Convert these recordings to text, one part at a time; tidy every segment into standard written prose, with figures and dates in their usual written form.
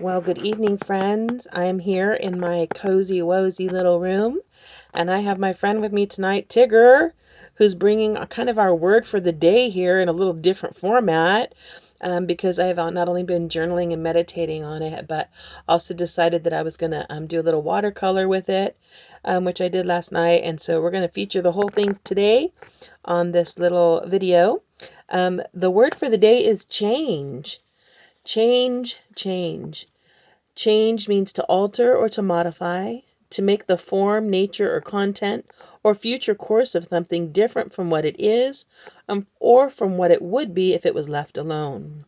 Well, good evening, friends. I am here in my cozy, wozy little room, and I have my friend with me tonight, Tigger, who's bringing a kind of our word for the day here in a little different format. Because I've not only been journaling and meditating on it, but also decided that I was going to do a little watercolor with it, which I did last night. And so we're going to feature the whole thing today on this little video. The word for the day is change. Change, change. Change means to alter or to modify, to make the form, nature, or content or future course of something different from what it is, or from what it would be if it was left alone.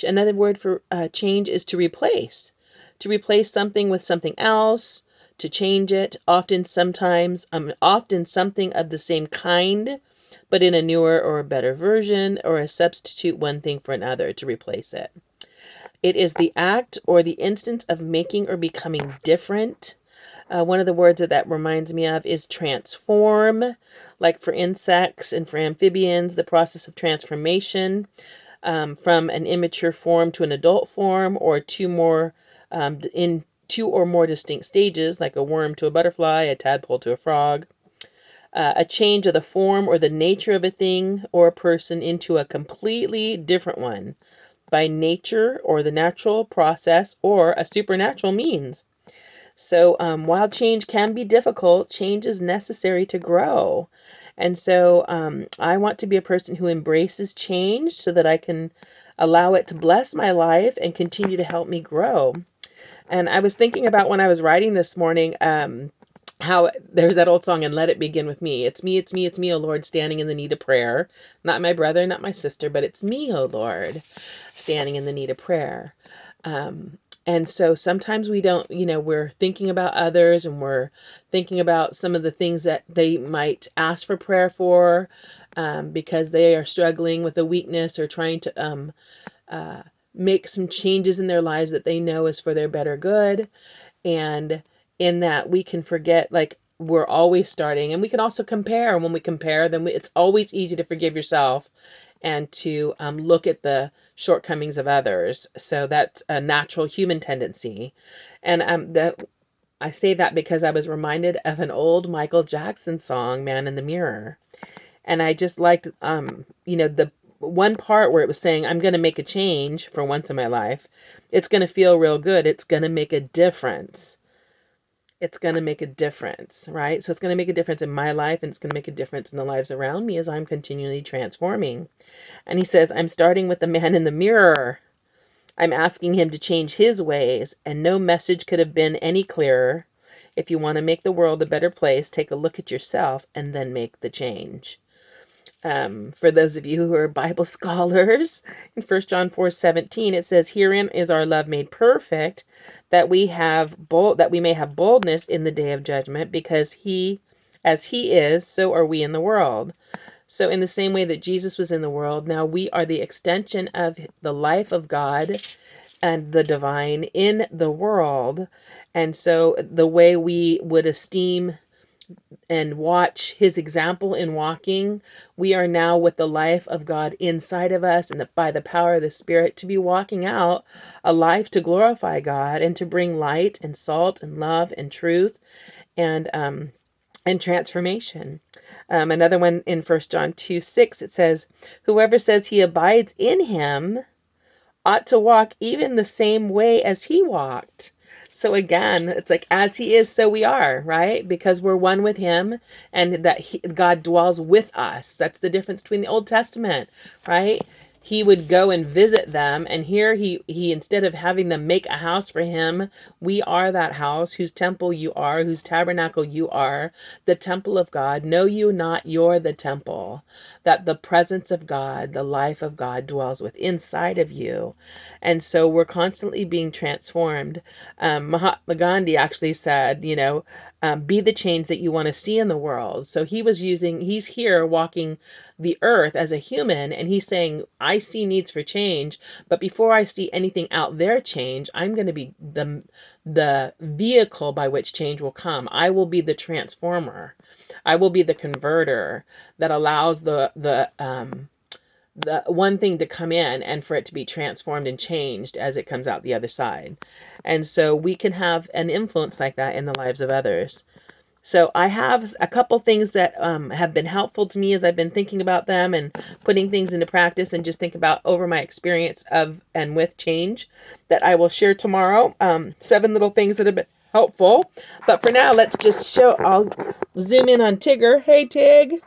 Another word for change is to replace. To replace something with something else, to change it, often something of the same kind, but in a newer or a better version, or a substitute one thing for another to replace it. It is the act or the instance of making or becoming different. One of the words that reminds me of is transform, like for insects and for amphibians, the process of transformation from an immature form to an adult form, or in two or more distinct stages, like a worm to a butterfly, a tadpole to a frog. A change of the form or the nature of a thing or a person into a completely different one by nature or the natural process or a supernatural means. So while change can be difficult, change is necessary to grow. And so I want to be a person who embraces change so that I can allow it to bless my life and continue to help me grow. And I was thinking about when I was writing this morning, how there's that old song, and let it begin with me. It's me, it's me, it's me, O Lord, standing in the need of prayer. Not my brother, not my sister, but it's me, O Lord, standing in the need of prayer. And so sometimes we don't, we're thinking about others, and we're thinking about some of the things that they might ask for prayer for, because they are struggling with a weakness or trying to make some changes in their lives that they know is for their better good. And in that, we can forget, like, we're always starting, and we can also compare. And when we compare, then it's always easy to forgive yourself and to look at the shortcomings of others. So that's a natural human tendency. And I say that because I was reminded of an old Michael Jackson song, Man in the Mirror. And I just liked, the one part where it was saying, I'm going to make a change for once in my life. It's going to feel real good. It's going to make a difference. It's going to make a difference, right? So it's going to make a difference in my life, and it's going to make a difference in the lives around me as I'm continually transforming. And he says, I'm starting with the man in the mirror. I'm asking him to change his ways, and no message could have been any clearer. If you want to make the world a better place, take a look at yourself and then make the change. For those of you who are Bible scholars, in 1 John 4:17, it says, herein is our love made perfect, that we may have boldness in the day of judgment, because as he is, so are we in the world. So in the same way that Jesus was in the world, now we are the extension of the life of God and the divine in the world. And so the way we would esteem and watch his example in walking, we are now with the life of God inside of us, and by the power of the Spirit to be walking out a life to glorify God and to bring light and salt and love and truth and transformation. Another one in 1 John 2:6, it says, whoever says he abides in him ought to walk even the same way as he walked. So again, it's like, as he is, so we are, right? Because we're one with him, and that God dwells with us. That's the difference between the Old Testament, right? He would go and visit them, and here he instead of having them make a house for him, we are that house whose temple you are, whose tabernacle you are, the temple of God. Know you not you're the temple, that the presence of God, the life of God dwells with inside of you. And so we're constantly being transformed. Mahatma Gandhi actually said, be the change that you want to see in the world. So he's here walking the earth as a human, and he's saying, I see needs for change, but before I see anything out there change, I'm going to be the vehicle by which change will come. I will be the transformer. I will be the converter that allows the the one thing to come in and for it to be transformed and changed as it comes out the other side. And so we can have an influence like that in the lives of others. So I have a couple things that have been helpful to me as I've been thinking about them and putting things into practice and just think about over my experience of and with change that I will share tomorrow. 7 little things that have been helpful. But for now, let's just show. I'll zoom in on Tigger. Hey, Tig.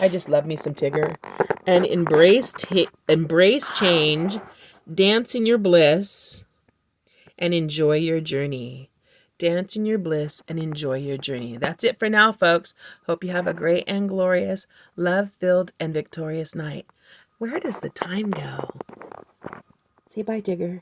I just love me some Tigger. And embrace change, dance in your bliss, and enjoy your journey. Dance in your bliss and enjoy your journey. That's it for now, folks. Hope you have a great and glorious, love-filled, and victorious night. Where does the time go? Say bye, Tigger.